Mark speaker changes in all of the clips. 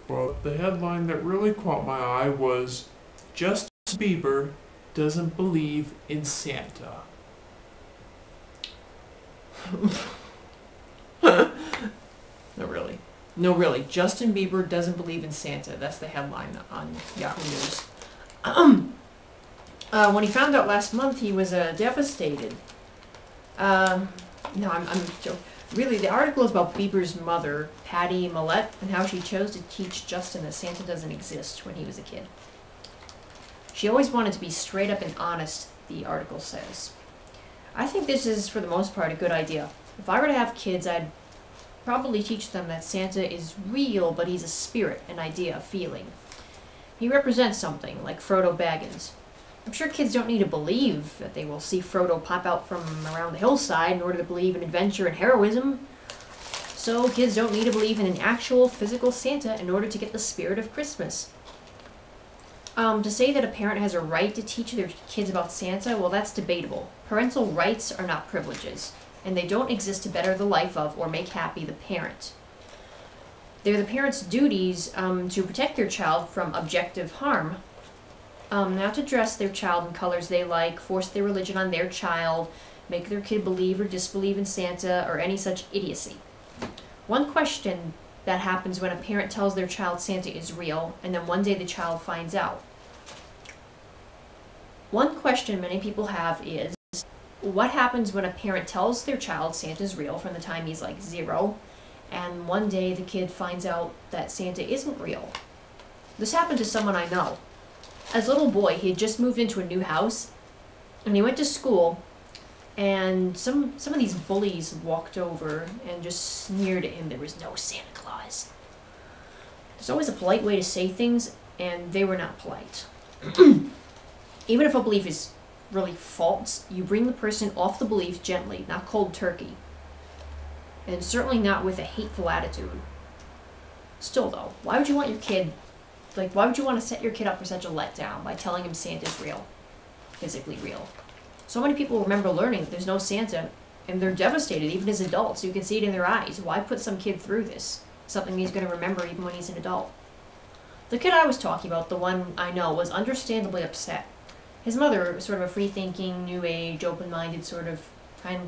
Speaker 1: Well, the headline that really caught my eye was Justin Bieber doesn't believe in Santa.
Speaker 2: No, really. No, really. Justin Bieber doesn't believe in Santa. That's the headline on Yahoo News. When he found out last month, he was devastated. No, I'm joking. Really, the article is about Bieber's mother, Patty Millette, and how she chose to teach Justin that Santa doesn't exist when he was a kid. She always wanted to be straight up and honest, the article says. I think this is, for the most part, a good idea. If I were to have kids, I'd probably teach them that Santa is real, but he's a spirit, an idea, a feeling. He represents something, like Frodo Baggins. I'm sure kids don't need to believe that they will see Frodo pop out from around the hillside in order to believe in adventure and heroism. So kids don't need to believe in an actual physical Santa in order to get the spirit of Christmas. To say that a parent has a right to teach their kids about Santa, well, that's debatable. Parental rights are not privileges, and they don't exist to better the life of or make happy the parent. They're the parent's duties to protect their child from objective harm. Not to dress their child in colors they like, force their religion on their child, make their kid believe or disbelieve in Santa, or any such idiocy. One question that happens when a parent tells their child Santa is real, and then one day the child finds out. One question many people have is, what happens when a parent tells their child Santa's real from the time he's like 0, and one day the kid finds out that Santa isn't real? This happened to someone I know. As a little boy, he had just moved into a new house, and he went to school, and some of these bullies walked over and just sneered at him. There was no Santa Claus. There's always a polite way to say things, and they were not polite. Even if a belief is really false, you bring the person off the belief gently, not cold turkey. And certainly not with a hateful attitude. Still though, why would you want your kid, why would you want to set your kid up for such a letdown by telling him Santa's real? Physically real. So many people remember learning that there's no Santa, and they're devastated, even as adults. You can see it in their eyes. Why put some kid through this? Something he's going to remember even when he's an adult. The kid I was talking about, the one I know, was understandably upset. His mother, sort of a free-thinking, new age, open-minded, sort of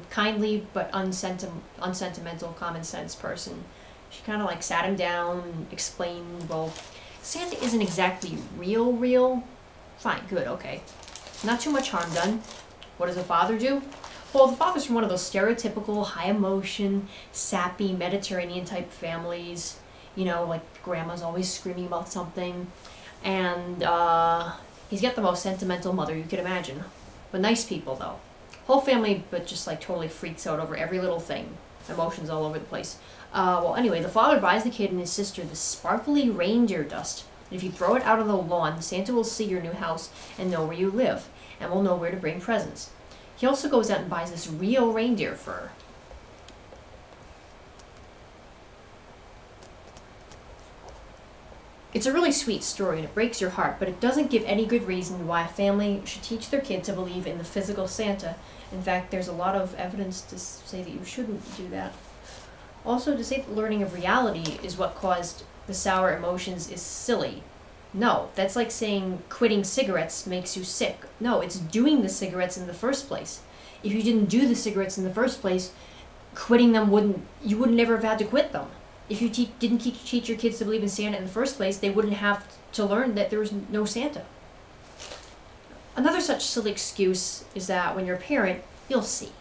Speaker 2: kindly but unsentimental, common-sense person. She kind of sat him down and explained, well, Santa isn't exactly real. Fine, good, okay. Not too much harm done. What does a father do? Well, the father's from one of those stereotypical, high-emotion, sappy, Mediterranean-type families. You know, like grandma's always screaming about something. And, he's got the most sentimental mother you could imagine. But nice people, though. Whole family, but just totally freaks out over every little thing. Emotions all over the place. Well, anyway, the father buys the kid and his sister this sparkly reindeer dust. And if you throw it out on the lawn, Santa will see your new house and know where you live, and will know where to bring presents. He also goes out and buys this real reindeer fur. It's a really sweet story, and it breaks your heart, but it doesn't give any good reason why a family should teach their kid to believe in the physical Santa. In fact, there's a lot of evidence to say that you shouldn't do that. Also, to say that learning of reality is what caused the sour emotions is silly. No, that's like saying quitting cigarettes makes you sick. No, it's doing the cigarettes in the first place. If you didn't do the cigarettes in the first place, quitting them you would never have had to quit them. If you didn't teach your kids to believe in Santa in the first place, they wouldn't have to learn that there was no Santa. Another such silly excuse is that when you're a parent, you'll see.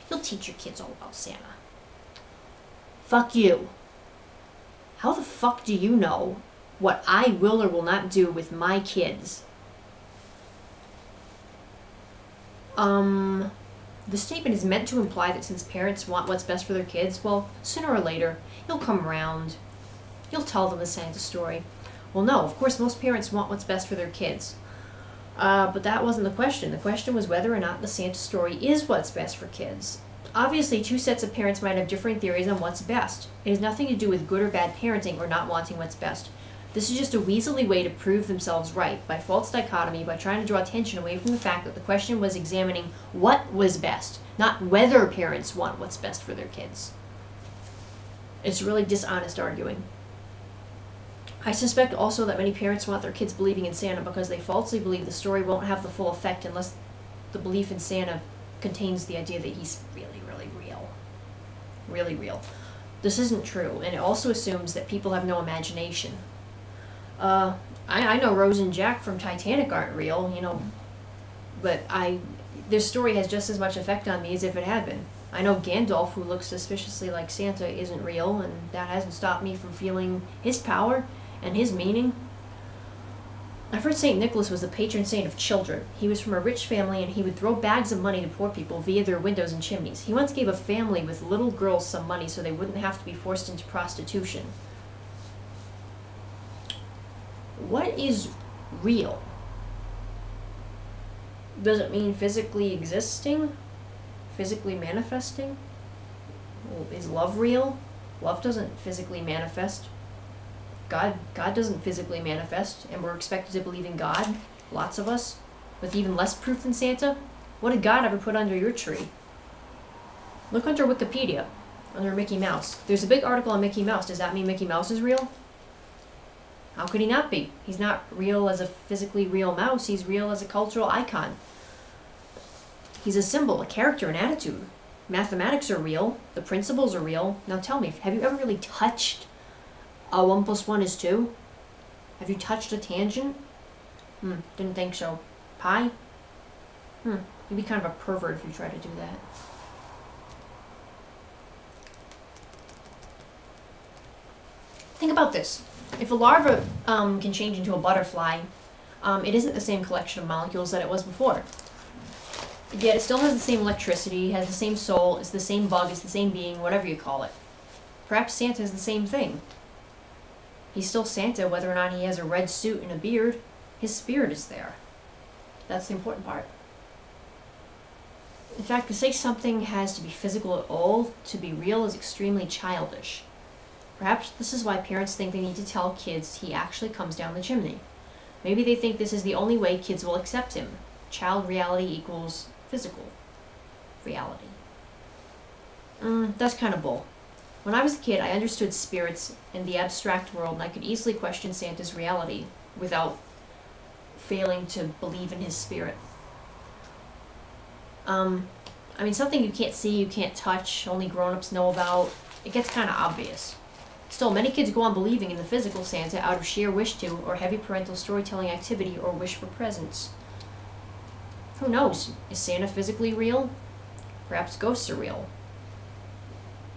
Speaker 2: You'll teach your kids all about Santa. Fuck you. How the fuck do you know what I will or will not do with my kids? The statement is meant to imply that since parents want what's best for their kids, well, sooner or later, you'll come around. You'll tell them the Santa story. Well, no, of course most parents want what's best for their kids. But that wasn't the question. The question was whether or not the Santa story is what's best for kids. Obviously, two sets of parents might have differing theories on what's best. It has nothing to do with good or bad parenting or not wanting what's best. This is just a weaselly way to prove themselves right, by false dichotomy, by trying to draw attention away from the fact that the question was examining what was best, not whether parents want what's best for their kids. It's really dishonest arguing. I suspect also that many parents want their kids believing in Santa because they falsely believe the story won't have the full effect unless the belief in Santa contains the idea that he's really, really real. Really real. This isn't true, and it also assumes that people have no imagination. I know Rose and Jack from Titanic aren't real, you know, but this story has just as much effect on me as if it had been. I know Gandalf, who looks suspiciously like Santa, isn't real, and that hasn't stopped me from feeling his power and his meaning. I've heard St. Nicholas was the patron saint of children. He was from a rich family, and he would throw bags of money to poor people via their windows and chimneys. He once gave a family with little girls some money so they wouldn't have to be forced into prostitution. What is real? Does it mean physically existing? Physically manifesting? Is love real? Love doesn't physically manifest. God doesn't physically manifest, and we're expected to believe in God, lots of us, with even less proof than Santa. What did God ever put under your tree? Look under Wikipedia, under Mickey Mouse. There's a big article on Mickey Mouse. Does that mean Mickey Mouse is real? How could he not be? He's not real as a physically real mouse. He's real as a cultural icon. He's a symbol, a character, an attitude. Mathematics are real. The principles are real. Now tell me, have you ever really touched a 1 + 1 is 2? Have you touched a tangent? Didn't think so. Pi? You'd be kind of a pervert if you try to do that. Think about this. If a larva can change into a butterfly, it isn't the same collection of molecules that it was before. Yet it still has the same electricity, has the same soul, it's the same bug, it's the same being, whatever you call it. Perhaps Santa is the same thing. He's still Santa whether or not he has a red suit and a beard. His spirit is there. That's the important part. In fact, to say something has to be physical at all to be real is extremely childish. Perhaps this is why parents think they need to tell kids he actually comes down the chimney. Maybe they think this is the only way kids will accept him. Child reality equals physical reality. That's kind of bull. When I was a kid, I understood spirits and the abstract world, and I could easily question Santa's reality without failing to believe in his spirit. I mean, something you can't see, you can't touch, only grown-ups know about, it gets kind of obvious. Still, many kids go on believing in the physical Santa out of sheer wish to, or heavy parental storytelling activity, or wish for presents. Who knows? Is Santa physically real? Perhaps ghosts are real.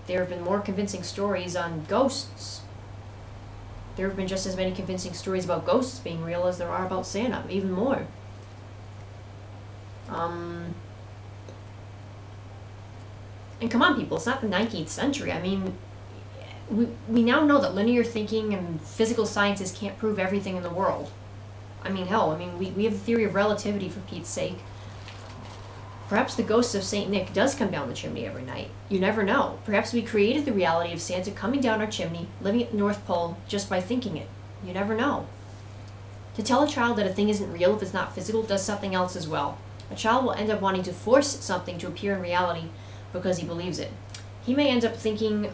Speaker 2: There have been more convincing stories on ghosts. There have been just as many convincing stories about ghosts being real as there are about Santa, even more. And come on, people, it's not the 19th century. I mean, we now know that linear thinking and physical sciences can't prove everything in the world. I mean, hell, we have the theory of relativity, for Pete's sake. Perhaps the ghost of St. Nick does come down the chimney every night. You never know. Perhaps we created the reality of Santa coming down our chimney, living at the North Pole, just by thinking it. You never know. To tell a child that a thing isn't real if it's not physical does something else as well. A child will end up wanting to force something to appear in reality because he believes it. He may end up thinking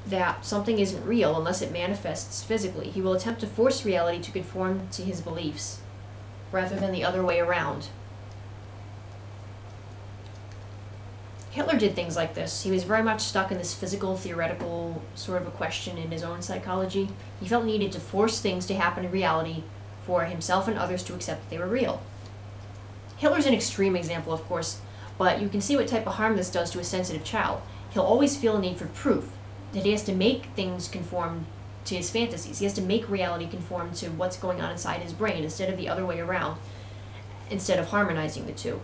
Speaker 2: that something isn't real unless it manifests physically. He will attempt to force reality to conform to his beliefs, rather than the other way around. Hitler did things like this. He was very much stuck in this physical, theoretical sort of a question in his own psychology. He felt needed to force things to happen in reality for himself and others to accept that they were real. Hitler's an extreme example, of course, but you can see what type of harm this does to a sensitive child. He'll always feel a need for proof, that he has to make things conform to his fantasies. He has to make reality conform to what's going on inside his brain instead of the other way around, instead of harmonizing the two.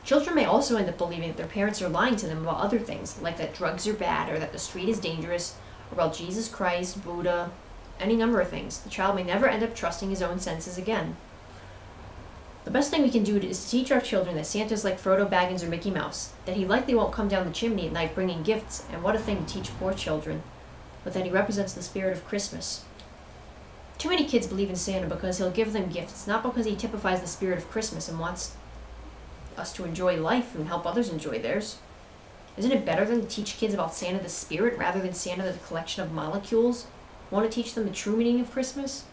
Speaker 2: Children may also end up believing that their parents are lying to them about other things, like that drugs are bad, or that the street is dangerous, or about Jesus Christ, Buddha, any number of things. The child may never end up trusting his own senses again. The best thing we can do is to teach our children that Santa's like Frodo Baggins or Mickey Mouse, that he likely won't come down the chimney at night bringing gifts, and what a thing to teach poor children, but that he represents the spirit of Christmas. Too many kids believe in Santa because he'll give them gifts, not because he typifies the spirit of Christmas and wants us to enjoy life and help others enjoy theirs. Isn't it better than to teach kids about Santa the spirit rather than Santa the collection of molecules? Want to teach them the true meaning of Christmas?